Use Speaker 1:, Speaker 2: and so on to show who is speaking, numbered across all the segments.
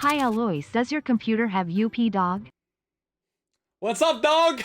Speaker 1: Hi Alois, does your computer have UP dog?
Speaker 2: What's up, dog?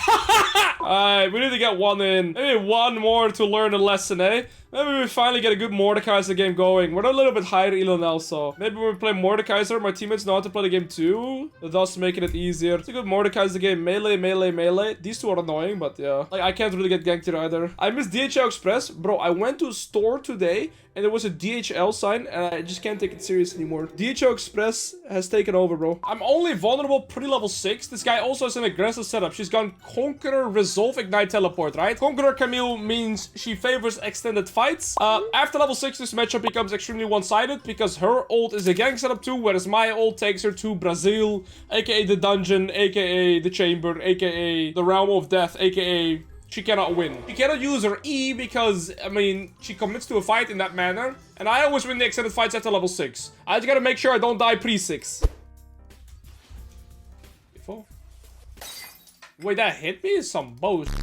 Speaker 2: Alright, we need to get one in. Maybe one more to learn a lesson, eh? Maybe we finally get a good Mordekaiser game going. We're a little bit higher ELO now, so maybe when we play Mordekaiser, my teammates know how to play the game too, thus making it easier. It's a good Mordekaiser game. Melee, melee, melee. These two are annoying, but yeah. Like, I can't really get ganked here either. I miss DHL Express. Bro, I went to a store today, and there was a DHL sign, and I just can't take it serious anymore. DHL Express has taken over, bro. I'm only vulnerable pre-level 6. This guy also has an aggressive setup. She's gone Conqueror, Resolve, Ignite, Teleport, right? Conqueror Camille means she favors extended fights. After level 6, this matchup becomes extremely one-sided because her ult is a gank setup too, whereas my ult takes her to Brazil, aka the dungeon, aka the chamber, aka the realm of death, aka she cannot win. She cannot use her E because, I mean, she commits to a fight in that manner. And I always win the extended fights after level 6. I just gotta make sure I don't die pre-6. Wait, that hit me? Some bullshit.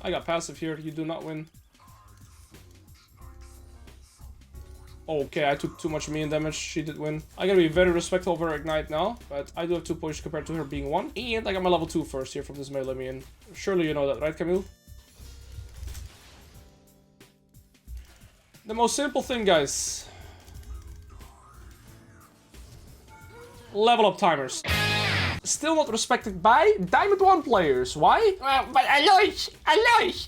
Speaker 2: I got passive here. You do not win. Okay, I took too much minion damage. She did win. I gotta be very respectful of her Ignite now, but I do have 2 push compared to her being 1. And I got my level 2 first here from this melee minion. Surely you know that, right, Camille? The most simple thing, guys. Level up timers. Still not respected by Diamond 1 players. Why?
Speaker 3: Well, but Alois,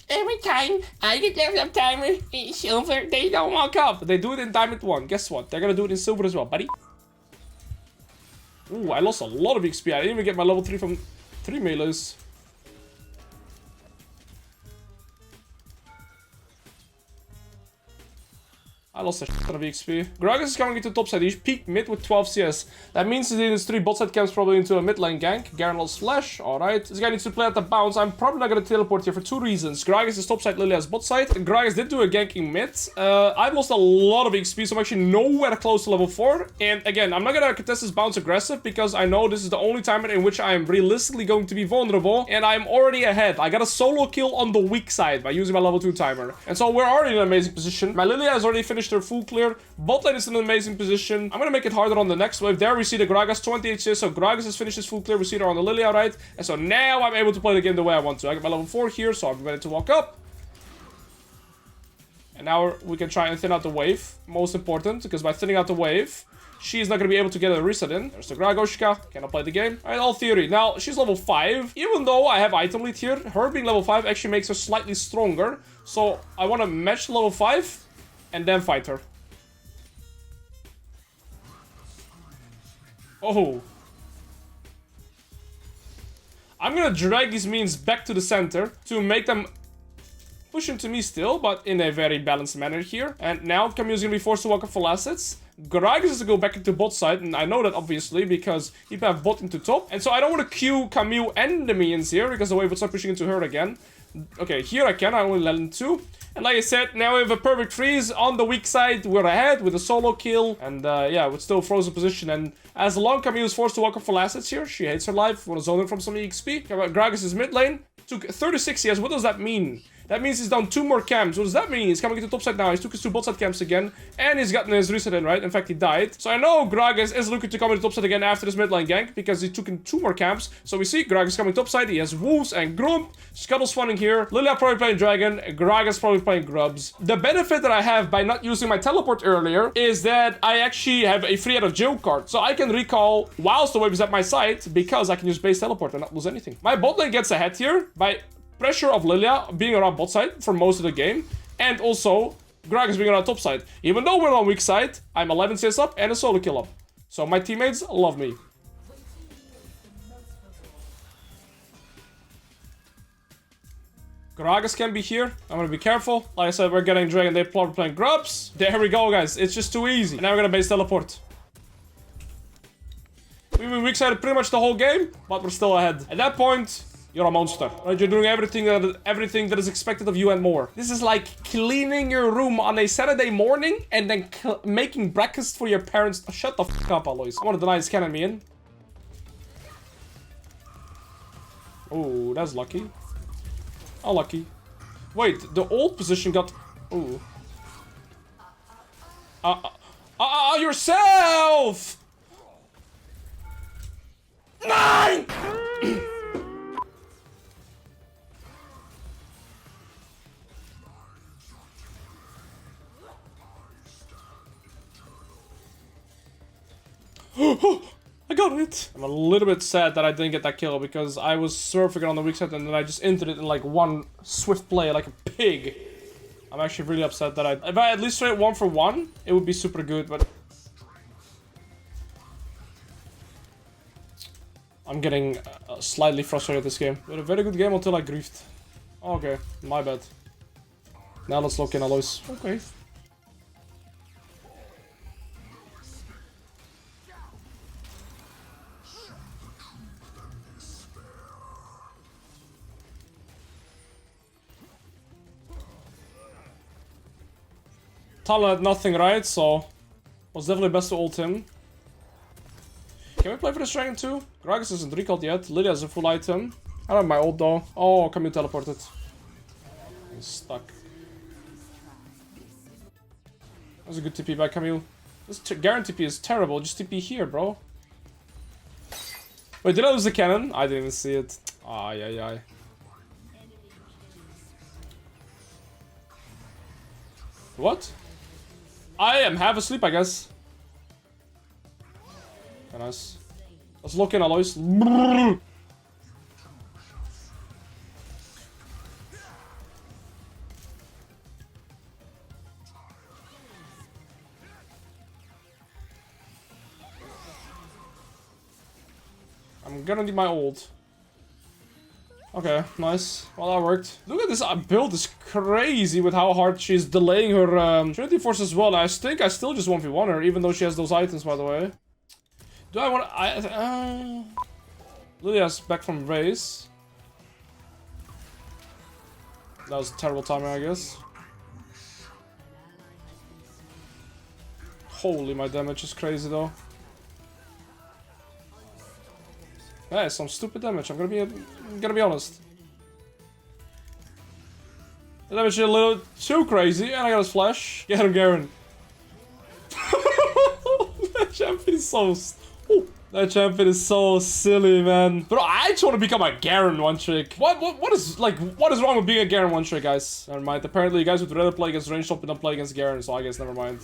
Speaker 3: every time I get level up timer in silver, they don't walk up.
Speaker 2: But they do it in Diamond 1. Guess what? They're gonna do it in silver as well, buddy. Ooh, I lost a lot of XP. I didn't even get my level 3 from 3 melees. I lost a shit of XP. Gragas is coming into top side. He's peaked mid with 12 CS. That means he needs 3 bot side camps probably into a mid lane gank. Garen lost flash. Alright. This guy needs to play at the bounce. I'm probably not going to teleport here for 2 reasons. Gragas is top side, Lilia's bot side. Gragas did do a ganking mid. I've lost a lot of XP, so I'm actually nowhere close to level 4. And again, I'm not going to contest this bounce aggressive because I know this is the only time in which I am realistically going to be vulnerable. And I'm already ahead. I got a solo kill on the weak side by using my level 2 timer. And so we're already in an amazing position. My Lilia has already finished her full clear. Bot lane is in an amazing position. I'm gonna make it harder on the next wave. There we see the Gragas 28 CS. So Gragas has finished his full clear. We see her on the Lilia, right? And so now I'm able to play the game the way I want to. I got my level 4 here, so I'm ready to walk up. And now we can try and thin out the wave. Most important, because by thinning out the wave, she's not going to be able to get a reset in. There's the Gragoshka. Cannot play the game. Alright, all theory. Now, she's level 5. Even though I have item lead here, her being level 5 actually makes her slightly stronger. So I want to match level 5 and then fight her. Oh. I'm going to drag these minions back to the center to make them push into me still, but in a very balanced manner here. And now Camille is going to be forced to walk up full assets. Gragas is to go back into bot side, and I know that obviously because he have bot into top. And so I don't want to queue Camille and the minions here because the wave would start pushing into her again. Okay, here I can. I only land 2. And like I said, now we have a perfect freeze on the weak side. We're ahead with a solo kill. And yeah, with still frozen position. And as long Camille is forced to walk up full assets here, she hates her life. Want to zone in from some EXP. Gragas is mid lane. Took 36 CS. What does that mean? That means he's down 2 more camps. What does that mean? He's coming into top side now. He's took his 2 bot side camps again. And he's gotten his reset in, right? In fact, he died. So I know Gragas is looking to come into top side again after this mid lane gank. Because he took in 2 more camps. So we see Gragas coming top side. He has Wolves and Grump. Scuttle spawning here. Lilia probably playing Dragon. Gragas probably playing Grubs. The benefit that I have by not using my teleport earlier is that I actually have a free out of jail card. So I can recall whilst the wave is at my side because I can use base teleport and not lose anything. My bot lane gets ahead here by pressure of Lilia being around bot side for most of the game, and also Gragas being around top side. Even though we're on weak side, I'm 11 CS up and a solo kill up. So my teammates love me. Gragas can be here. I'm gonna be careful. Like I said, we're getting Dragon. They're probably playing Grubs. There we go, guys. It's just too easy. And now we're gonna base teleport. We've been weak sided pretty much the whole game, but we're still ahead. At that point, you're a monster, right? You're doing everything that is expected of you and more. This is like cleaning your room on a Saturday morning and then making breakfast for your parents. Oh, shut the f up, Alois. I want to deny this cannon me in. Oh, that's lucky. Oh, lucky. Wait, the old position got... Ooh. Yourself! 9! I got it! I'm a little bit sad that I didn't get that kill because I was surfing on the weak side and then I just entered it in like one swift play like a pig. I'm actually really upset that if I at least trade 1 for 1, it would be super good, but I'm getting slightly frustrated this game. We had a very good game until I griefed. Okay, my bad. Now let's lock in Alois. Okay. Talon had nothing, right? So it was definitely best to ult him. Can we play for this dragon too? Gragas isn't recalled yet. Lydia has a full item. I don't have my ult though. Oh, Camille teleported. I'm stuck. That was a good TP by Camille. This Garen TP is terrible. Just TP here, bro. Wait, did I lose the cannon? I didn't even see it. Ay, ay, ay. What? I am half asleep, I guess. Okay, nice. Let's lock in Alois. I'm gonna need my ult. Okay, nice. Well, that worked. Look at this build is crazy with how hard she's delaying her Trinity Force as well. I think I still just 1v1 her, even though she has those items, by the way. Do I want Lydia's back from race. That was terrible timing, I guess. Holy, my damage is crazy, though. Hey, some stupid damage. I'm gonna be honest. The damage is a little too crazy, and I got his flash. Get him, Garen. That champion is so. That champion is so silly, man. But I just want to become a Garen one trick. What is wrong with being a Garen one trick, guys? Never mind. Apparently, you guys would rather play against ranged top and not play against Garen, so I guess never mind.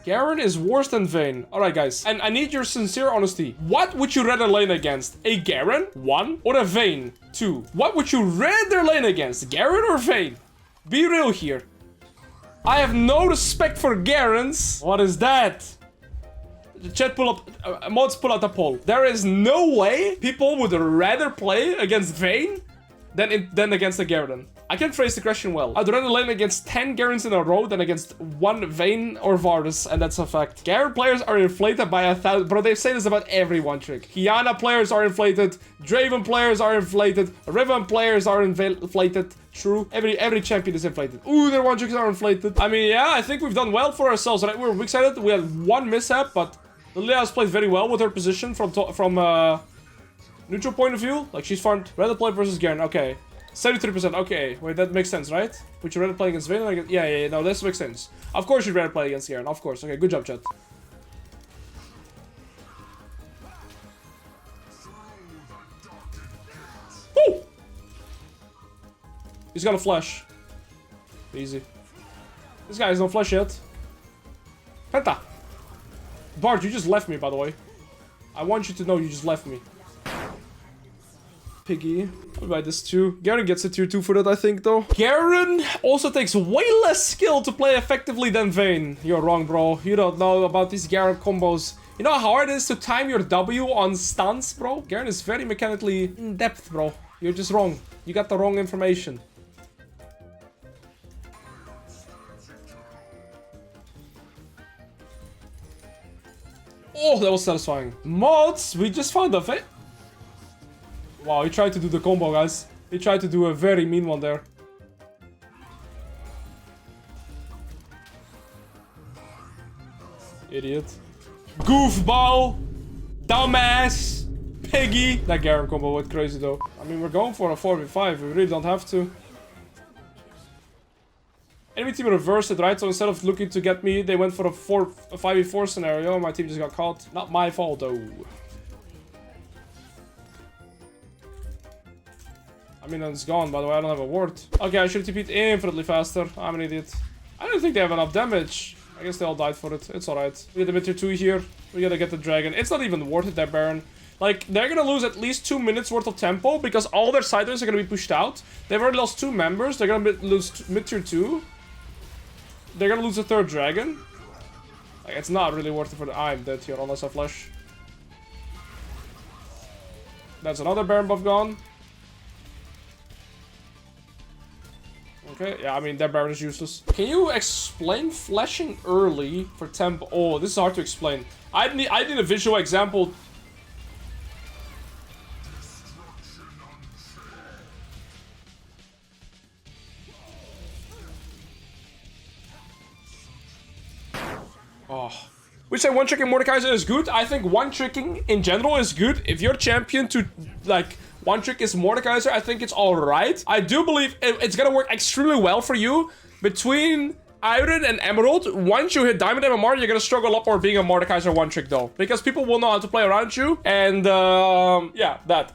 Speaker 2: Garen is worse than Vayne. Alright, guys. And I need your sincere honesty. What would you rather lane against? A Garen? 1. Or a Vayne? 2. What would you rather lane against? Garen or Vayne? Be real here. I have no respect for Garens. What is that? Chat pull up... mods pull out the poll. There is no way people would rather play against Vayne than against a Garen. I can't phrase the question well. I'd rather lane against 10 Garens in a row than against 1 Vayne or Varus, and that's a fact. Garen players are inflated by 1,000... Bro, they say this about every one trick. Kiana players are inflated. Draven players are inflated. Riven players are inflated. True. Every champion is inflated. Ooh, their one tricks are inflated. I mean, yeah, I think we've done well for ourselves, right? We're excited. We had 1 mishap, but Lilia has played very well with her position from neutral point of view. Like, she's farmed rather play versus Garen. Okay. 73%, okay. Wait, that makes sense, right? Would you rather play against Vayne? Yeah, no, this makes sense. Of course you'd rather play against Garen, of course. Okay, good job, chat. Woo! He's got a flash. Easy. This guy has no flash yet. Penta! Bard, you just left me, by the way. I want you to know you just left me. Piggy. I'll buy this too. Garen gets a tier 2 for that, I think, though. Garen also takes way less skill to play effectively than Vayne. You're wrong, bro. You don't know about these Garen combos. You know how hard it is to time your W on stuns, bro? Garen is very mechanically in depth, bro. You're just wrong. You got the wrong information. Oh, that was satisfying. Mods, we just found a fit. Wow, he tried to do the combo, guys. He tried to do a very mean one there. Idiot. Goofball! Dumbass! Piggy! That Garen combo went crazy though. I mean, we're going for a 4v5. We really don't have to. Enemy team reversed it, right? So instead of looking to get me, they went for a 5v4 scenario. My team just got caught. Not my fault though. I mean, it's gone, by the way. I don't have a ward. Okay, I should TP'd infinitely faster. I'm an idiot. I don't think they have enough damage. I guess they all died for it. It's alright. We get the mid tier 2 here. We gotta get the dragon. It's not even worth it, that Baron. Like, they're gonna lose at least 2 minutes worth of tempo because all their side lanes are gonna be pushed out. They've already lost 2 members. They're gonna lose mid tier 2. They're gonna lose a 3rd dragon. Like, it's not really worth it for the... I'm dead here unless I flash. That's another Baron buff gone. Okay, yeah, I mean, that Baron is useless. Can you explain flashing early for tempo? Oh, this is hard to explain. I need a visual example. Oh. Which say one-tricking Mordekaiser is good. I think one-tricking in general is good. If you're champion to, like... One trick is Mordekaiser. I think it's alright. I do believe it's gonna work extremely well for you. Between Iron and Emerald, once you hit Diamond MMR, you're gonna struggle a lot more being a Mordekaiser one trick though. Because people will know how to play around you. And yeah, that.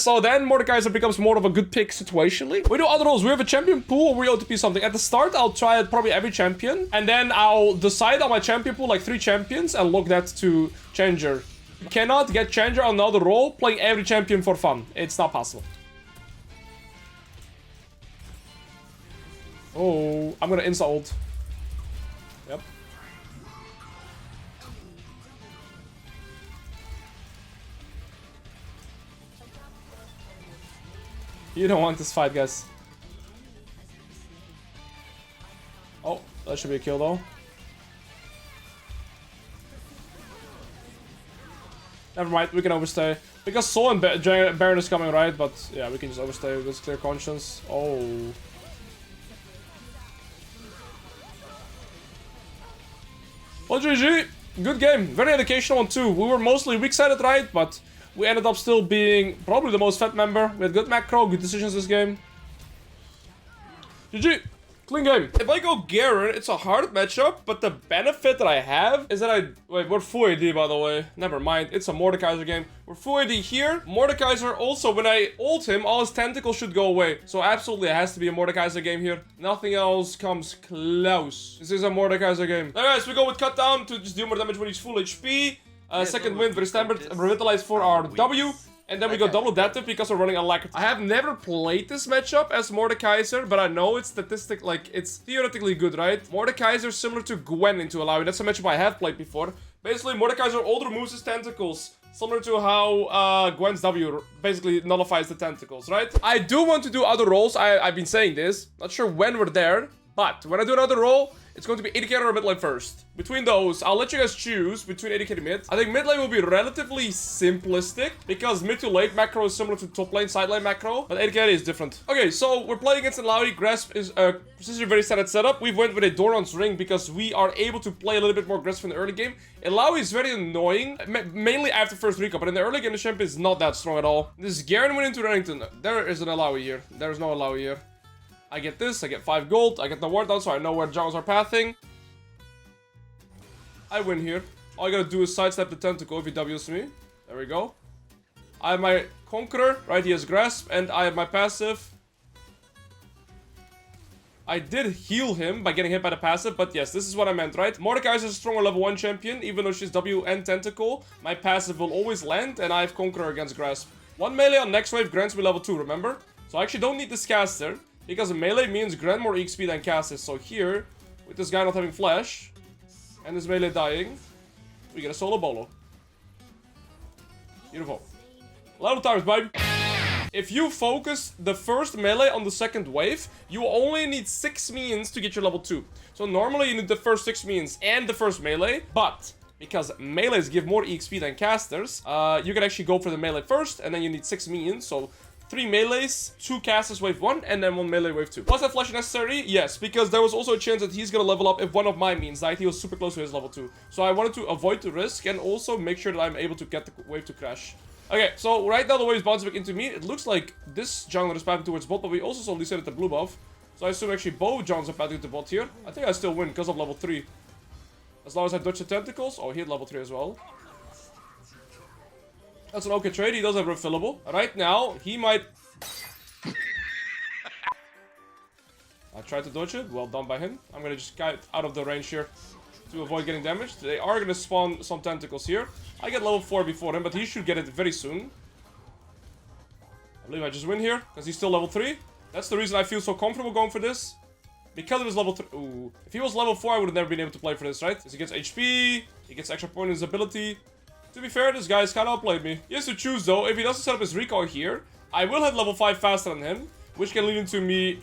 Speaker 2: So then Mordekaiser becomes more of a good pick situationally. We do other roles. We have a champion pool or we OTP something. At the start, I'll try it probably every champion. And then I'll decide on my champion pool like 3 champions and look that to Changer. You cannot get Changer on another role playing every champion for fun. It's not possible. Oh, I'm gonna insta-ult. Yep. You don't want this fight, guys. Oh, that should be a kill though. Never mind, we can overstay. Because Soul and Baron is coming, right? But yeah, we can just overstay with this clear conscience. Oh. Well, GG. Good game. Very educational one too. We were mostly weak-sided, right? But we ended up still being probably the most fed member. We had good macro, good decisions this game. GG. Clean game. If I go Garen, it's a hard matchup, but the benefit that I have is that wait, we're full AD, by the way. Never mind. It's a Mordekaiser game. We're full AD here. Mordekaiser also, when I ult him, all his tentacles should go away. So absolutely, it has to be a Mordekaiser game here. Nothing else comes close. This is a Mordekaiser game. Now, guys, we go with cut down to just deal more damage when he's full HP. Second win, very standard. Revitalize for our W. And then we go double adaptive because we're running Alacrity. I have never played this matchup as Mordekaiser, but I know it's it's theoretically good, right? Mordekaiser similar to Gwen into Alois. That's a matchup I have played before. Basically, Mordekaiser ult removes his tentacles, similar to how Gwen's W basically nullifies the tentacles, right? I do want to do other roles. I've been saying this. Not sure when we're there, but when I do another role, it's going to be AD carry or mid lane first. Between those, I'll let you guys choose between AD carry mid. I think mid lane will be relatively simplistic because mid to late macro is similar to top lane, side lane macro, but AD carry is different. Okay, so we're playing against Alois. Grasp is a precision very standard setup. We went with a Doran's ring because we are able to play a little bit more aggressive in the early game. Alois is very annoying, mainly after first recap, but in the early game, the champ is not that strong at all. This is Garen went into Remington. There is an Alois here. There is no Alois here. I get this, I get 5 gold, I get the ward down so I know where jungles are pathing. I win here. All I gotta do is sidestep the tentacle if he W's me. There we go. I have my Conqueror, right? He has Grasp, and I have my passive. I did heal him by getting hit by the passive, but yes, this is what I meant, right? Mordekaiser is a stronger level 1 champion, even though she's W and Tentacle. My passive will always land, and I have Conqueror against Grasp. 1 melee on next wave grants me level 2, remember? So I actually don't need this caster. Because melee means grant more XP than casters. So here, with this guy not having flash, and this melee dying, we get a solo bolo. Beautiful. Level times, baby. If you focus the first melee on the second wave, you only need 6 minions to get your level 2. So normally you need the first 6 minions and the first melee, but because melees give more EXP than casters, you can actually go for the melee first, and then you need 6 minions, so 3 melees, 2 casters wave 1, and then 1 melee wave 2. Was that flash necessary? Yes, because there was also a chance that he's gonna level up if one of my minions died. He was super close to his level 2. So I wanted to avoid the risk and also make sure that I'm able to get the wave to crash. Okay, so right now the wave is bouncing back into me. It looks like this jungler is pathing towards bot, but we also saw Lisa at the blue buff. So I assume actually both junglers are pathing to bot here. I think I still win because of level 3. As long as I dodge the tentacles. Oh, he hit level 3 as well. That's an okay trade. He does have refillable. Right now, he might... I tried to dodge it. Well done by him. I'm gonna just get out of the range here to avoid getting damaged. They are gonna spawn some tentacles here. I get level 4 before him, but he should get it very soon. I believe I just win here, because he's still level 3. That's the reason I feel so comfortable going for this. Because of his level 3. Ooh. If he was level 4, I would have never been able to play for this, right? Because he gets HP, he gets extra point in his ability. To be fair, this guy's kind of outplayed me. He has to choose, though. If he doesn't set up his recall here, I will hit level 5 faster than him, which can lead into me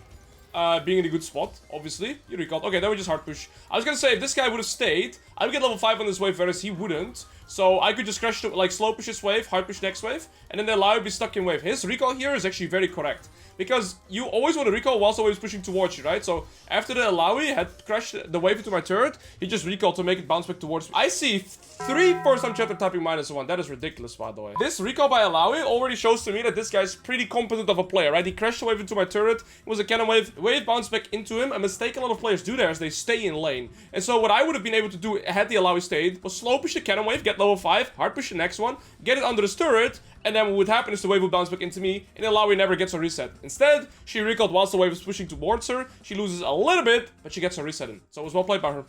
Speaker 2: being in a good spot, obviously. You recalled. Okay, then we just hard push. I was gonna say, if this guy would have stayed, I would get level 5 on this wave, whereas he wouldn't. So I could just crash to, like, slow push this wave, hard push next wave, and then the Alois would be stuck in wave. His recall here is actually very correct. Because you always want to recall whilst the wave is pushing towards you, right? So after the Alois had crashed the wave into my turret, he just recalled to make it bounce back towards me. I see 3 first-time chapter typing -1. That is ridiculous, by the way. This recall by Alois already shows to me that this guy's pretty competent of a player, right? He crashed the wave into my turret. It was a cannon wave. Wave bounced back into him. A mistake a lot of players do there is they stay in lane. And so what I would have been able to do had the Alois stayed was slow push the cannon wave, get level 5, hard push the next one, get it under his turret, and then what would happen is the wave would bounce back into me, and Alois never gets a reset. Instead, she recalled whilst the wave is pushing towards her. She loses a little bit, but she gets a reset in. So it was well played by her.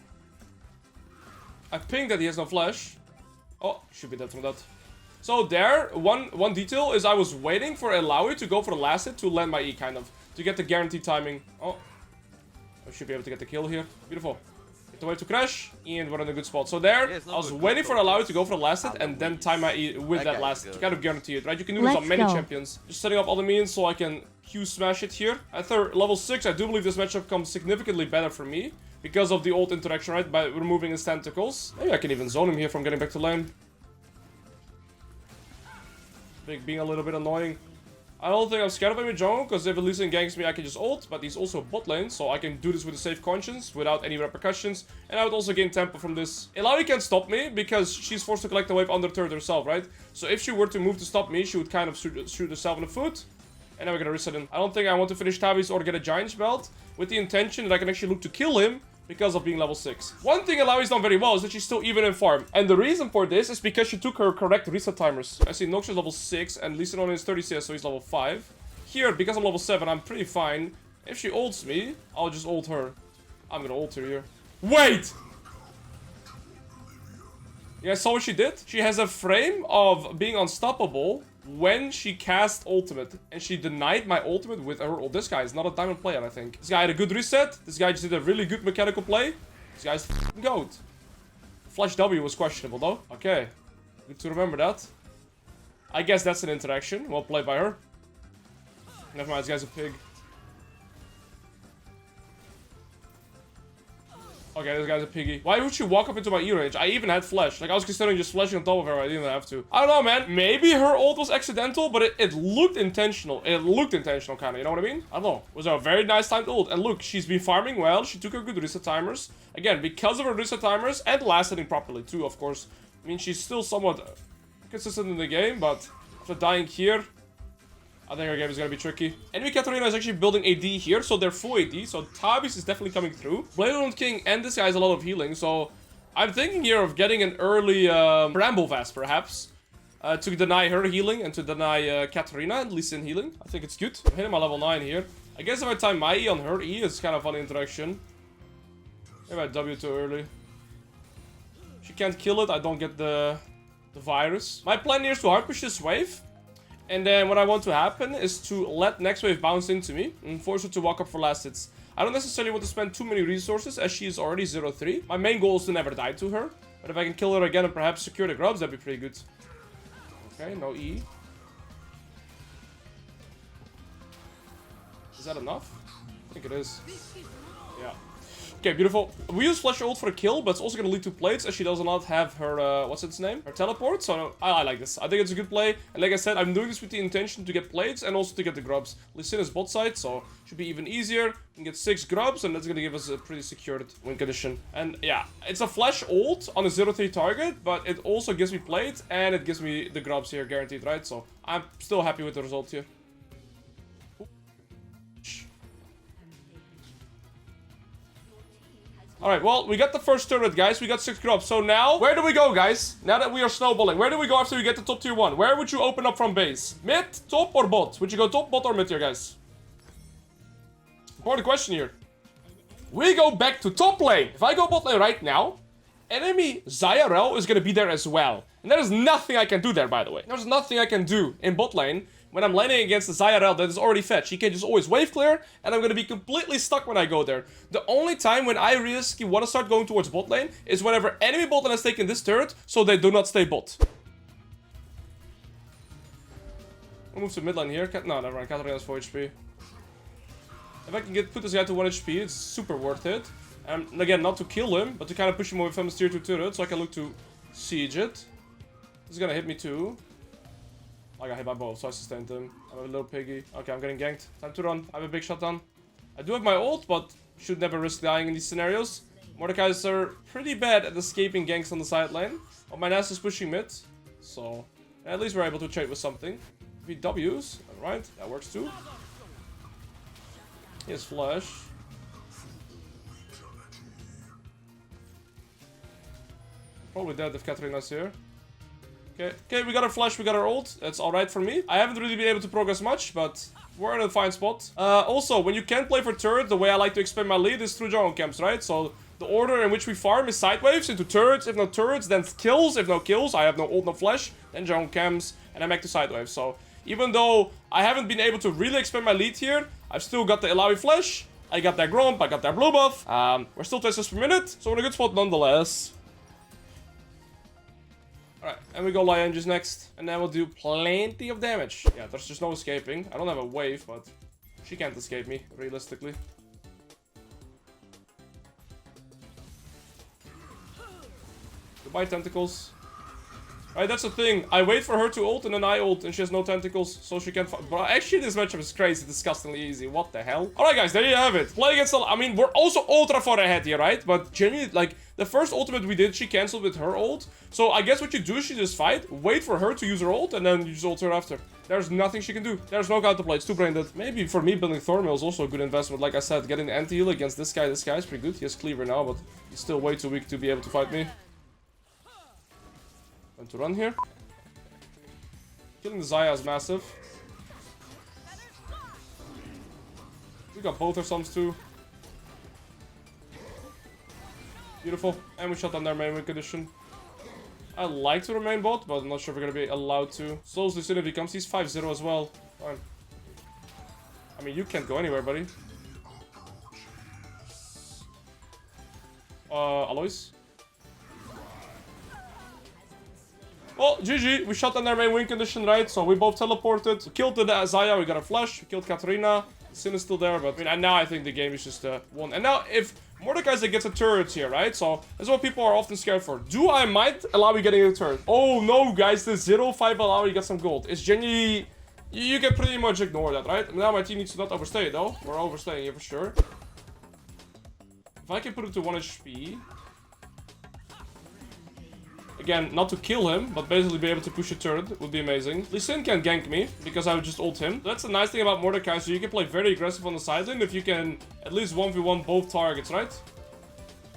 Speaker 2: I pinged that he has no flash. Oh, should be dead from that. So there, one detail is I was waiting for Alois to go for the last hit to land my E, kind of. To get the guaranteed timing. Oh. I should be able to get the kill here. Beautiful. Get the wave to crash, and we're in a good spot. So there, I was waiting for Alois to go for the last hit, and then time my E with that last hit to kind of guarantee it, right? You can do this on many champions. Just setting up all the minions so I can Q smash it here. At level 6, I do believe this matchup comes significantly better for me. Because of the ult interaction, right? By removing his tentacles. Maybe I can even zone him here from getting back to lane. Being a little bit annoying. I don't think I'm scared of him in jungle, because if Lee Sin ganks me, I can just ult. But he's also bot lane, so I can do this with a safe conscience, without any repercussions. And I would also gain tempo from this. Alois can't stop me, because she's forced to collect the wave under turret herself, right? So if she were to move to stop me, she would kind of shoot herself in the foot. And then we're gonna reset him. I don't think I want to finish Tabby's or get a Giant's Belt, with the intention that I can actually look to kill him, because of being level 6. One thing Alois done very well is that she's still even in farm. And the reason for this is because she took her correct reset timers. I see Nox is level 6 and Lee Sin only is 30 CS, so he's level 5. Here, because I'm level 7, I'm pretty fine. If she ults me, I'll just ult her. I'm gonna ult her here. Wait! You guys saw what she did? She has a frame of being unstoppable when she cast ultimate, and she denied my ultimate with her ult. This guy is not a diamond player, I think. This guy had a good reset. This guy just did a really good mechanical play. This guy's f***ing goat. Flash W was questionable, though. Okay. Good to remember that. I guess that's an interaction. Well played by her. Never mind, this guy's a pig. Okay, this guy's a piggy. Why would she walk up into my E range? I even had flash. Like, I was considering just flashing on top of her. I didn't have to. I don't know, man. Maybe her ult was accidental, but it looked intentional. It looked intentional, kind of. You know what I mean? I don't know. It was a very nice timed ult. And look, she's been farming well. She took her good reset timers. Again, because of her reset timers and last hitting properly, too, of course. I mean, she's still somewhat consistent in the game, but after dying here, I think our game is gonna be tricky. Enemy Katarina is actually building AD here, so they're full AD, so Tabis is definitely coming through. Bladeland King and this guy has a lot of healing, so I'm thinking here of getting an early Bramble Vast, perhaps, to deny her healing and to deny Katarina and Lee Sin healing. I think it's good. I'm hitting my level 9 here. I guess if I time my E on her E, it's kind of funny interaction. Maybe I W too early. She can't kill it, I don't get the virus. My plan here is to hard push this wave. And then what I want to happen is to let next wave bounce into me and force her to walk up for last hits. I don't necessarily want to spend too many resources as she is already 0-3. My main goal is to never die to her. But if I can kill her again and perhaps secure the grubs, that'd be pretty good. Okay, no E. Is that enough? I think it is. Yeah. Okay, beautiful. We use Flash ult for a kill, but it's also going to lead to plates as she does not have her, what's its name? Her teleport. So I like this. I think it's a good play. And like I said, I'm doing this with the intention to get plates and also to get the grubs. Lee Sin is bot side, so should be even easier. We can get 6 grubs, and that's going to give us a pretty secured win condition. And yeah, it's a Flash ult on a 0-3 target, but it also gives me plates and it gives me the grubs here guaranteed, right? So I'm still happy with the result here. Alright, well, we got the first turret, guys. We got 6 grubs. So now, where do we go, guys? Now that we are snowballing, where do we go after we get the top tier 1? Where would you open up from base? Mid, top, or bot? Would you go top, bot, or mid here, guys? Important question here. We go back to top lane. If I go bot lane right now, enemy Zyarel is going to be there as well. And there is nothing I can do there, by the way. There's nothing I can do in bot lane when I'm laning against the Zyarel that is already fetched. He can just always wave clear, and I'm going to be completely stuck when I go there. The only time when I realistically want to start going towards bot lane is whenever enemy bot lane has taken this turret, so they do not stay bot. I'll move to mid lane here. No, never mind. Katarina has 4 HP. If I can put this guy to 1 HP, it's super worth it. And again, not to kill him, but to kind of push him away from his tier 2 turret, so I can look to siege it. This is going to hit me too. I got hit by both, so I sustained him. I'm a little piggy. Okay, I'm getting ganked. Time to run. I have a big shotgun. I do have my ult, but should never risk dying in these scenarios. Mordekaiser are pretty bad at escaping ganks on the side lane. But my Nas is pushing mid, so at least we're able to trade with something. If he W's, alright, that works too. He has flash. Probably dead if Katarina's here. Okay, we got our flash, we got our ult. That's alright for me. I haven't really been able to progress much, but we're in a fine spot. Also, when you can't play for turret, the way I like to expand my lead is through jungle camps, right? So the order in which we farm is side waves into turrets. If no turrets, then kills. If no kills, I have no ult, no flash. Then jungle camps, and I'm back to side waves. So even though I haven't been able to really expand my lead here, I've still got the Alois flash. I got that Gromp, I got that blue buff. We're still touches per minute, so we're in a good spot nonetheless. Alright, and we go Lion just next. And then we'll do plenty of damage. Yeah, there's just no escaping. I don't have a wave, but she can't escape me, realistically. Goodbye, tentacles. Alright, that's the thing. I wait for her to ult, and then I ult, and she has no tentacles, so she can't fight. But actually, this matchup is crazy, disgustingly easy. What the hell? Alright, guys, there you have it. Play against I mean, we're also ultra far ahead here, right? But genuinely, like, the first ultimate we did, she cancelled with her ult. So I guess what you do is you just fight, wait for her to use her ult, and then you just ult her after. There's nothing she can do. There's no counterplay. It's too brain dead. Maybe for me, building Thornmail is also a good investment. Like I said, getting the anti-heal against this guy is pretty good. He has cleaver now, but he's still way too weak to be able to fight me. Time to run here. Killing the Zaya is massive. We got both our sums too. Beautiful. And we shut down their main win condition. I like to remain bot, but I'm not sure if we're going to be allowed to. Slows Lucina if he comes. He's 5-0 as well. Fine. I mean, you can't go anywhere, buddy. Alois? Well, GG. We shut down their main win condition, right? So we both teleported. We killed the Zaya. We got a flash. We killed Katarina. Sin is still there, but I mean, and now I think the game is just won. And now if Mordekaiser gets a turret here, right? So that's what people are often scared for. Do I might allow you getting a turret? Oh no, guys, the 0-5 allow you get some gold. It's genuinely, you can pretty much ignore that, right? Now my team needs to not overstay though. We're overstaying here for sure. If I can put it to 1 HP. Again, not to kill him, but basically be able to push a turret would be amazing. Lee Sin can gank me, because I would just ult him. That's the nice thing about Mordekaiser. You can play very aggressive on the side lane if you can at least 1v1 both targets, right?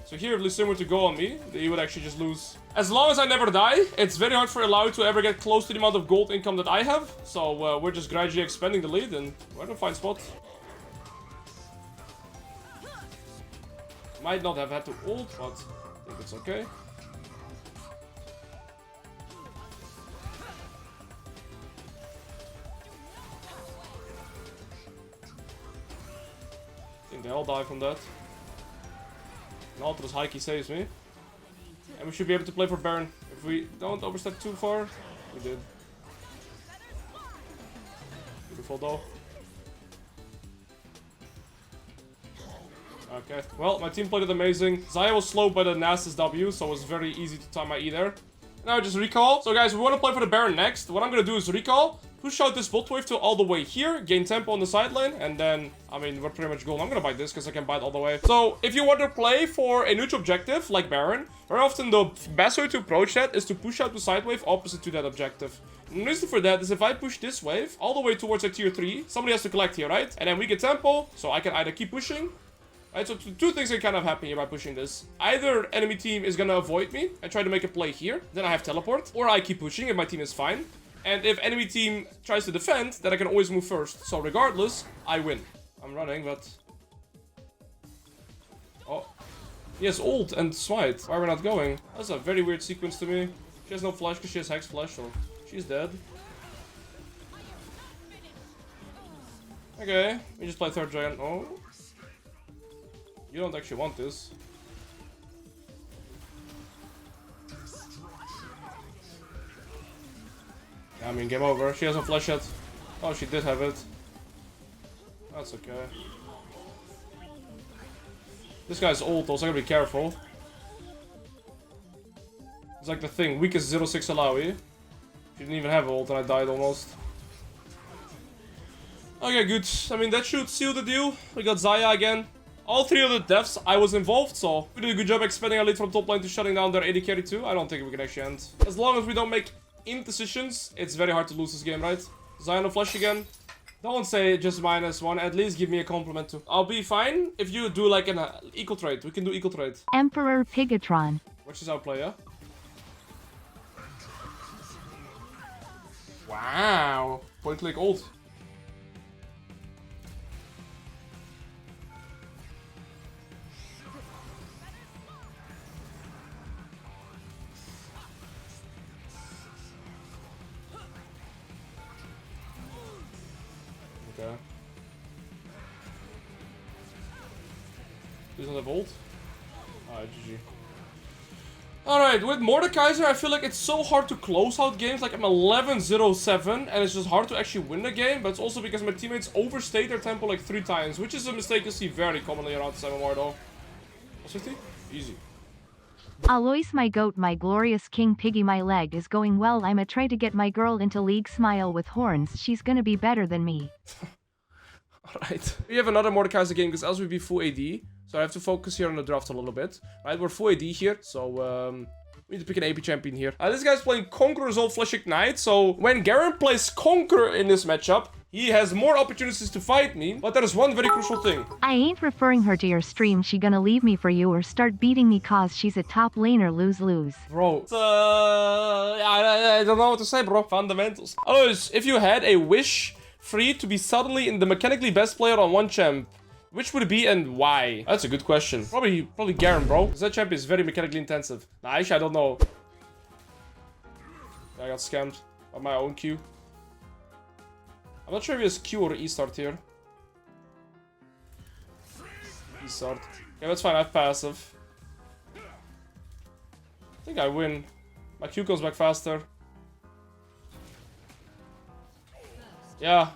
Speaker 2: So here, if Lee Sin were to go on me, he would actually just lose. As long as I never die, it's very hard for Alois to ever get close to the amount of gold income that I have. So we're just gradually expanding the lead, and we're in a fine spot. Might not have had to ult, but I think it's okay. They all die from that. And Ultra's Heike saves me. And we should be able to play for Baron. If we don't overstep too far. We did. Beautiful though. Okay, well, my team played it amazing. Xayah was slowed by the Nasus W, so it was very easy to time my E there. Now just recall. So guys, we want to play for the Baron next. What I'm going to do is recall, push out this bot wave to all the way here, gain tempo on the side lane, and then, I mean, we're pretty much golden. I'm going to buy this because I can buy it all the way. So if you want to play for a neutral objective, like Baron, very often the best way to approach that is to push out the side wave opposite to that objective. And the reason for that is if I push this wave all the way towards a tier 3, somebody has to collect here, right? And then we get tempo, so I can either keep pushing. Right, so two things are kind of happen here by pushing this. Either enemy team is gonna avoid me and try to make a play here, then I have teleport, or I keep pushing if my team is fine. And if enemy team tries to defend, then I can always move first. So regardless, I win. I'm running, but... Oh. He has ult and smite. Why are we not going? That's a very weird sequence to me. She has no flash because she has Hex Flash, so she's dead. Okay, we just play third giant. Oh. You don't actually want this. Yeah, I mean, game over. She hasn't flash yet. Oh, she did have it. That's okay. This guy's ult, also, I gotta be careful. It's like the thing, weakest 0-6 Alois. She didn't even have ult and I died almost. Okay, good. I mean, that should seal the deal. We got Xayah again. All 3 of the deaths, I was involved, so we did a good job expanding our lead from top lane to shutting down their AD carry too. I don't think we can actually end. As long as we don't make indecisions, it's very hard to lose this game, right? Xayah no flash again. Don't say just -1, at least give me a compliment too. I'll be fine if you do like an equal trade. We can do equal trade.
Speaker 1: Emperor Pigatron.
Speaker 2: Which is our player. Wow. Point click ult. Okay. Doesn't have ult? Alright, GG. Alright, with Mordekaiser, I feel like it's so hard to close out games. Like, I'm 11-0-7, and it's just hard to actually win the game. But it's also because my teammates overstayed their tempo like 3 times, which is a mistake you see very commonly around 7 more though. 50? Easy.
Speaker 1: Alois my goat my glorious king piggy my leg is going well I'ma try to get my girl into league smile with horns she's gonna be better than me.
Speaker 2: Alright. We have another Mordekaiser game because else we'd be full AD. So I have to focus here on the draft a little bit. Right, we're full AD here, so we need to pick an AP champion here. This guy's playing Conqueror's old Flesh Ignite, so when Garen plays Conqueror in this matchup, he has more opportunities to fight me, but there is one very crucial thing.
Speaker 1: I ain't referring her to your stream she gonna leave me for you or start beating me cause she's a top laner lose-lose.
Speaker 2: Bro, I don't know what to say, bro. Fundamentals. Alois, if you had a wish free to be suddenly in the mechanically best player on one champ, which would it be and why? That's a good question. Probably Garen, bro. Because that champ is very mechanically intensive. Nah, actually, I don't know. I got scammed by my own Q. I'm not sure if he has Q or E-start here. E-start. Okay, that's fine. I have passive. I think I win. My Q goes back faster. Yeah.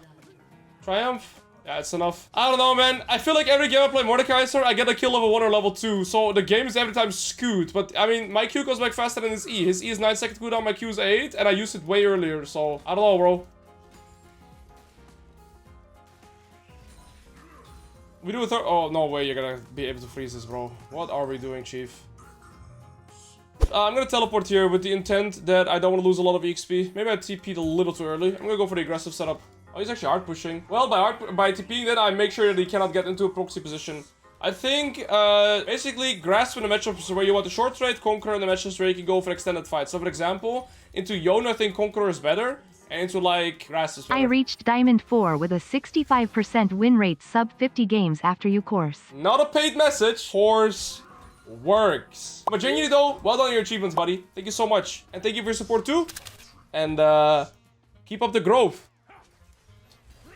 Speaker 2: Triumph? Yeah, it's enough. I don't know, man. I feel like every game I play Mordekaiser, I get a kill level 1 or level 2. So the game is every time skewed. But, I mean, my Q goes back faster than his E. His E is 9-second cooldown, my Q is 8. And I used it way earlier, so... I don't know, bro. We do a third... Oh, no way you're gonna be able to freeze this, bro. What are we doing, Chief? I'm gonna teleport here with the intent that I don't want to lose a lot of EXP. Maybe I TP'd a little too early. I'm gonna go for the aggressive setup. Oh, he's actually hard pushing. Well, by TPing that, I make sure that he cannot get into a proxy position. I think, basically, grasp in the matchups where you want a short trade, Conqueror in the matchups where you can go for extended fights. So, for example, into Yone, I think Conqueror is better. And into, like, Grasp is better.
Speaker 1: I reached Diamond 4 with a 65% win rate sub 50 games after you course.
Speaker 2: Not a paid message. Horse works. But genuinely, though, well done on your achievements, buddy. Thank you so much. And thank you for your support, too. And, keep up the growth.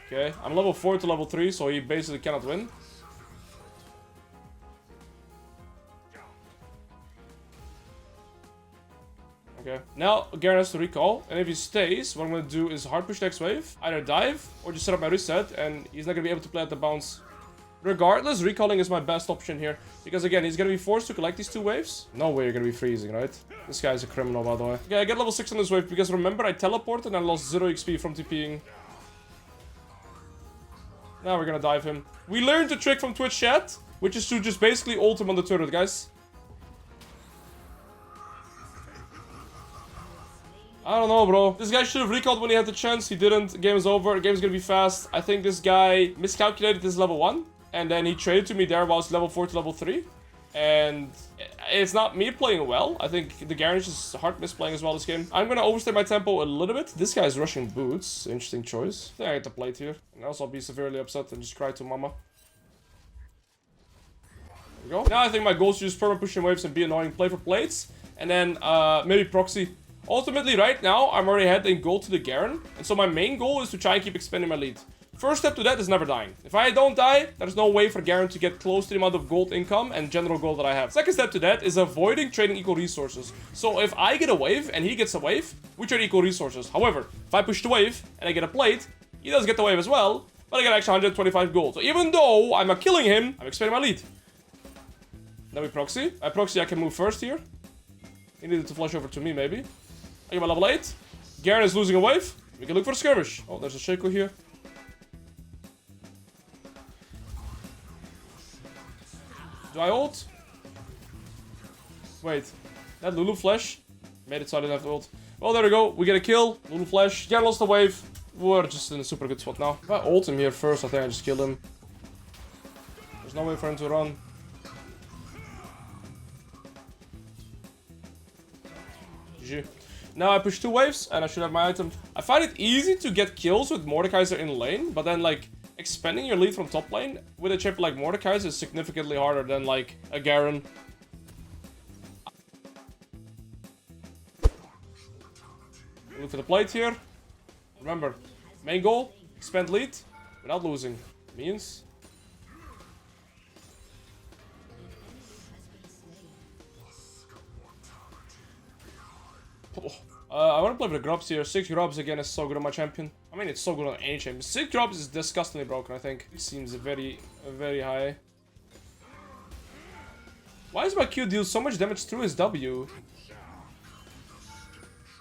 Speaker 2: Okay, I'm level 4 to level 3, so he basically cannot win. Okay, now Garen has to recall, and if he stays, what I'm gonna do is hard push next wave, either dive, or just set up my reset, and he's not gonna be able to play at the bounce. Regardless, recalling is my best option here. Because again, he's gonna be forced to collect these 2 waves. No way you're gonna be freezing, right? This guy's a criminal, by the way. Okay, I get level 6 on this wave because remember, I teleported and I lost 0 XP from TPing. Now we're gonna dive him. We learned a trick from Twitch chat, which is to just basically ult him on the turret, guys. I don't know, bro. This guy should have recalled when he had the chance. He didn't. Game is over. Game's gonna be fast. I think this guy miscalculated his level 1. And then he traded to me there while I was level 4 to level 3. And it's not me playing well. I think the Garen is just hard misplaying as well this game. I'm gonna overstay my tempo a little bit. This guy's rushing boots. Interesting choice. I think I get the plate here. And also I'll be severely upset and just cry to mama. There we go. Now I think my goal is to just perma pushing waves and be annoying. Play for plates. And then maybe proxy. Ultimately, right now, I'm already ahead in gold to the Garen. And so my main goal is to try and keep expanding my lead. First step to that is never dying. If I don't die, there's no way for Garen to get close to the amount of gold income and general gold that I have. Second step to that is avoiding trading equal resources. So if I get a wave and he gets a wave, we trade equal resources. However, if I push the wave and I get a plate, he does get the wave as well, but I get actually 125 gold. So even though I'm not killing him, I'm expanding my lead. Then we proxy. I proxy, I can move first here. He needed to flush over to me, maybe. I get my level 8. Garen is losing a wave. We can look for a skirmish. Oh, there's a Shaco here. Do I ult? Wait. That Lulu flash made it so I didn't have to ult. Well, there we go. We get a kill. Lulu flash. Garen lost the wave. We're just in a super good spot now. If I ult him here first, I think I just kill him. There's no way for him to run. GG. Now I push 2 waves, and I should have my item. I find it easy to get kills with Mordekaiser in lane, but then, like, expanding your lead from top lane with a champion like Mordekaiser is significantly harder than, like, a Garen. Look for the plate here. Remember, main goal, expand lead without losing. Means... I want to play with the grubs here. 6 grubs again is so good on my champion. I mean, it's so good on any champion. 6 grubs is disgustingly broken, I think. It seems very, very high. Why does my Q deal so much damage through his W?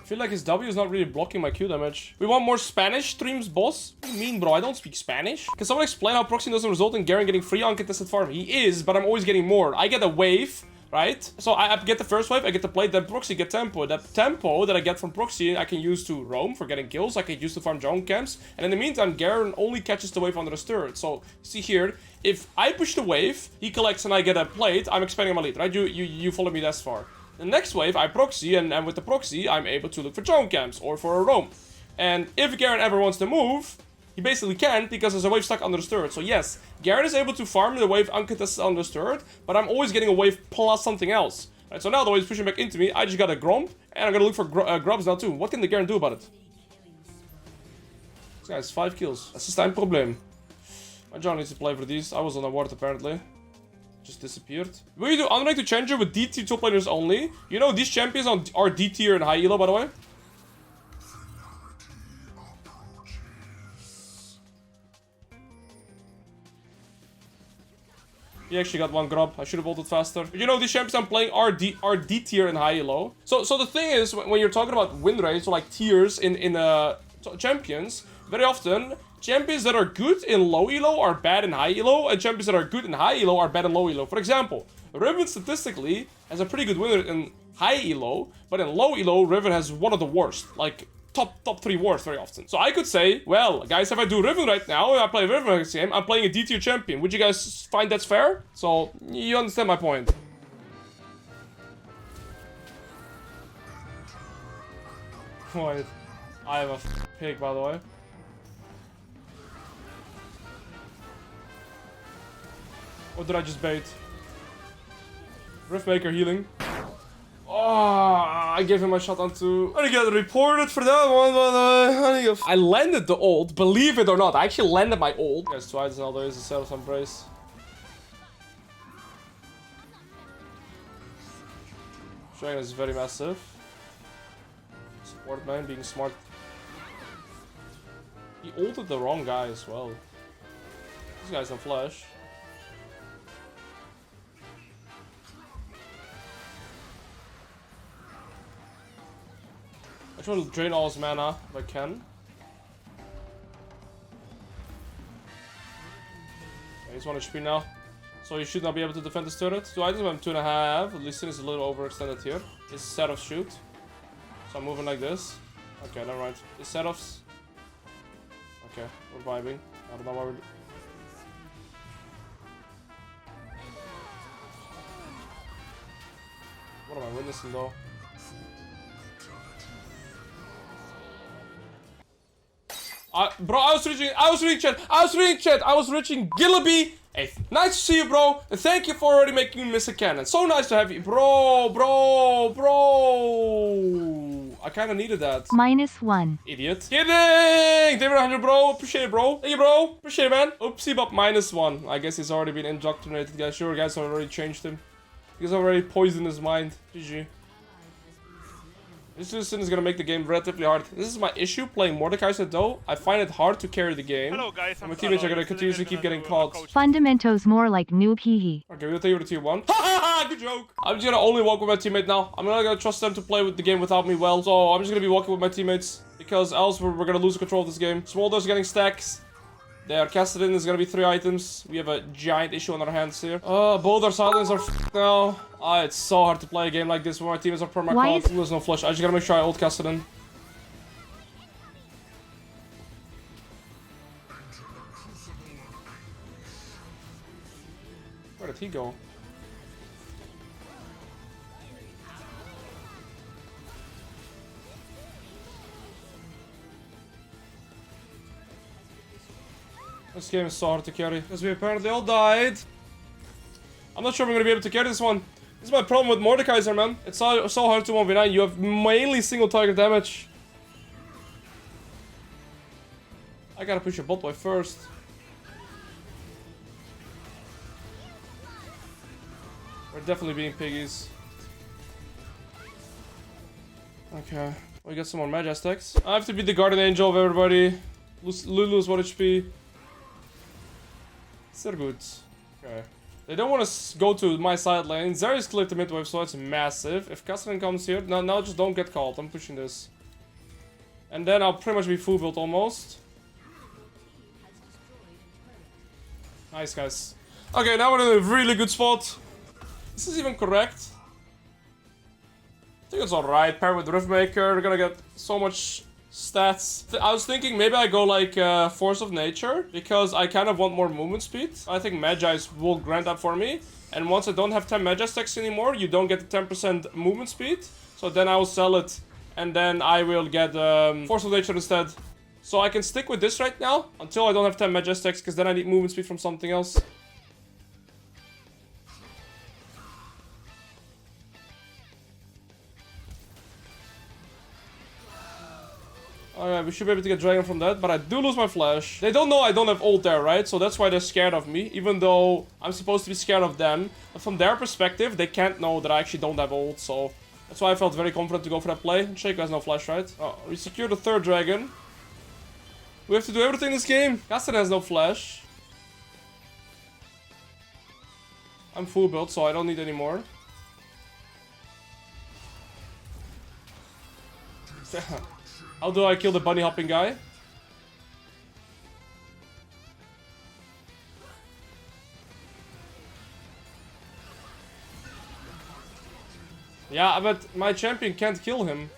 Speaker 2: I feel like his W is not really blocking my Q damage. We want more Spanish streams, boss? What do you mean, bro? I don't speak Spanish. Can someone explain how proxy doesn't result in Garen getting free uncontested farm? He is, but I'm always getting more. I get a wave, right? So I get the first wave, I get the plate, then proxy get tempo. That tempo that I get from proxy, I can use to roam for getting kills. I can use to farm drone camps. And in the meantime, Garen only catches the wave under his turret. So, see here, if I push the wave, he collects and I get a plate, I'm expanding my lead, right? You follow me that far. The next wave, I proxy, and with the proxy, I'm able to look for drone camps or for a roam. And if Garen ever wants to move, he basically can't because there's a wave stuck under his turret. So yes, Garen is able to farm the wave uncontested under his turret, but I'm always getting a wave plus something else. Right, so now the wave is pushing back into me, I just got a Gromp, and I'm gonna look for grubs now too. What can the Garen do about it? This guy has 5 kills. That's just time problem. My John needs to play for these. I was on a ward apparently. Just disappeared. Will you do unranked to challenger with D tier top laners only? You know these champions are D tier and high elo, by the way. He actually got 1 grub. I should have ulted faster. But you know these champions I'm playing are D tier and high elo. So the thing is, when you're talking about win rates or like tiers in champions, very often champions that are good in low elo are bad in high elo, and champions that are good in high elo are bad in low elo. For example, Riven statistically has a pretty good winner in high elo, but in low elo, Riven has one of the worst, like top 3 worst very often. So I could say, well, guys, if I do Riven right now, I play Riven next game, I'm playing a D tier champion. Would you guys find that's fair? So you understand my point. Wait, I have a pig, by the way. What did I just bait? Riftmaker healing. Oh, I gave him my shot on 2. I get reported for that one, but I landed the ult, believe it or not. I actually landed my ult. There's twice now, there is a set of embrace. Showing is very massive. Support man being smart. He ulted the wrong guy as well. This guy's on flash. just want to drain all his mana if I can. Okay, he's 1 HP now. So he should not be able to defend this turret. 2 items, I'm 2.5. At least it is a little overextended here. This set of shoot. So I'm moving like this. Okay, never mind. These set-offs. Okay, we're vibing. I don't know why we're... What am I witnessing though? Bro, I was reaching Gillaby. Hey, nice to see you, bro. And thank you for already making me miss a cannon. So nice to have you. Bro. I kind of needed that.
Speaker 1: -1.
Speaker 2: Idiot. Kidding! David 100, bro. Appreciate it, bro. Thank you, bro. Appreciate it, man. Oopsie, but -1. I guess he's already been indoctrinated, guys. Sure, guys already changed him. He's already poisoned his mind. GG. This Citizen is gonna make the game relatively hard. This is my issue playing Mordekaiser though. I find it hard to carry the game.
Speaker 4: Hello guys,
Speaker 2: My teammates are gonna continuously keep getting caught.
Speaker 1: Fundamentos more like noob hee.
Speaker 2: Okay, we'll take you to tier 1. Ha! Good joke! I'm just gonna only walk with my teammate now. I'm not gonna trust them to play with the game without me well. So I'm just gonna be walking with my teammates. Because else we're gonna lose control of this game. Smolder's getting stacks. There, Cassidy is gonna be 3 items. We have a giant issue on our hands here. Both our silence are f***ed now. It's so hard to play a game like this when my teammates are perma-caught. There's no flush. I just gotta make sure I ult Cassidy. Where did he go? This game is so hard to carry, because we apparently all died. I'm not sure we're gonna be able to carry this one. This is my problem with Mordekaiser, man. It's so hard to 1v9. You have mainly single target damage. I gotta push your bot boy first. We're definitely being piggies. Okay, we got some more Majestix. I have to be the guardian angel of everybody. Lulu's 1 HP. Sehr good. Okay. They don't want to go to my side lane. Zeri's cleared the mid wave, so it's massive. If Cassidy comes here, now just don't get caught. I'm pushing this. And then I'll pretty much be full build almost. Nice, guys. Okay, now we're in a really good spot. This is even correct. I think it's alright. Paired with Riftmaker, we're gonna get so much stats. I was thinking maybe I go like Force of Nature, because I kind of want more movement speed. I think Magi's will grant that for me. And once I don't have 10 Magi stacks anymore, you don't get the 10% movement speed. So then I will sell it, and then I will get Force of Nature instead. So I can stick with this right now until I don't have 10 Magi stacks, because then I need movement speed from something else. Alright, we should be able to get Dragon from that, but I do lose my flash. They don't know I don't have ult there, right? So that's why they're scared of me, even though I'm supposed to be scared of them. But from their perspective, they can't know that I actually don't have ult, so that's why I felt very confident to go for that play. Shaco has no flash, right? Oh, we secured the 3rd dragon. We have to do everything in this game. Cassidy has no flash. I'm full build, so I don't need any more. How do I kill the bunny hopping guy? Yeah, but my champion can't kill him.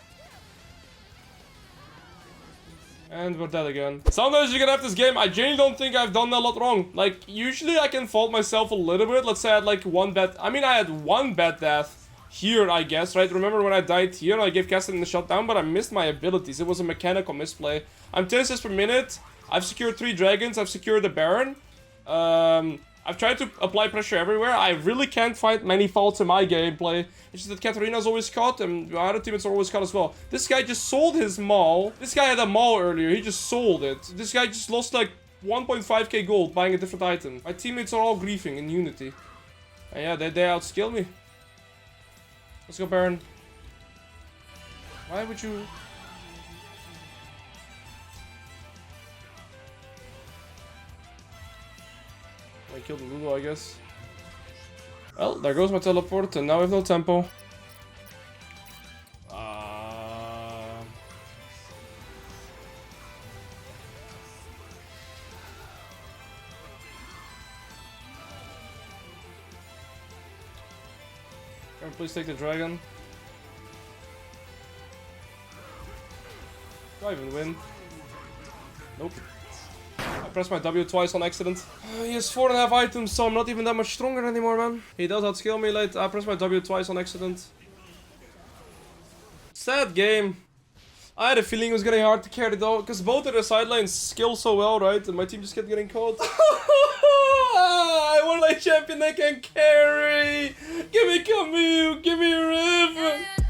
Speaker 2: And we're dead again. Sometimes you can have this game. I genuinely don't think I've done a lot wrong. Like, usually I can fault myself a little bit. Let's say I had like one bad... I mean, I had one bad death here, I guess, right? Remember when I died here? I gave Cassidy the shutdown, but I missed my abilities. It was a mechanical misplay. I'm 10 assists per minute. I've secured 3 dragons. I've secured the Baron. I've tried to apply pressure everywhere. I really can't find many faults in my gameplay. It's just that Katarina's always caught, and my other teammates are always caught as well. This guy just sold his maul. This guy had a maul earlier. He just sold it. This guy just lost like 1.5k gold buying a different item. My teammates are all griefing in Unity. And yeah, they outskill me. Let's go, Baron. Why would you... I killed the Lulu, I guess. Well, there goes my teleport, and now we have no tempo. Please take the dragon. Do I even win? Nope. I pressed my W twice on accident. He has 4.5 items, so I'm not even that much stronger anymore, man. He does outscale me late. I pressed my W twice on accident. Sad game. I had a feeling it was getting hard to carry though, because both of the side lanes skill so well, right? And my team just kept getting caught. I want like champion that can carry. Give me Camus, give me Riv.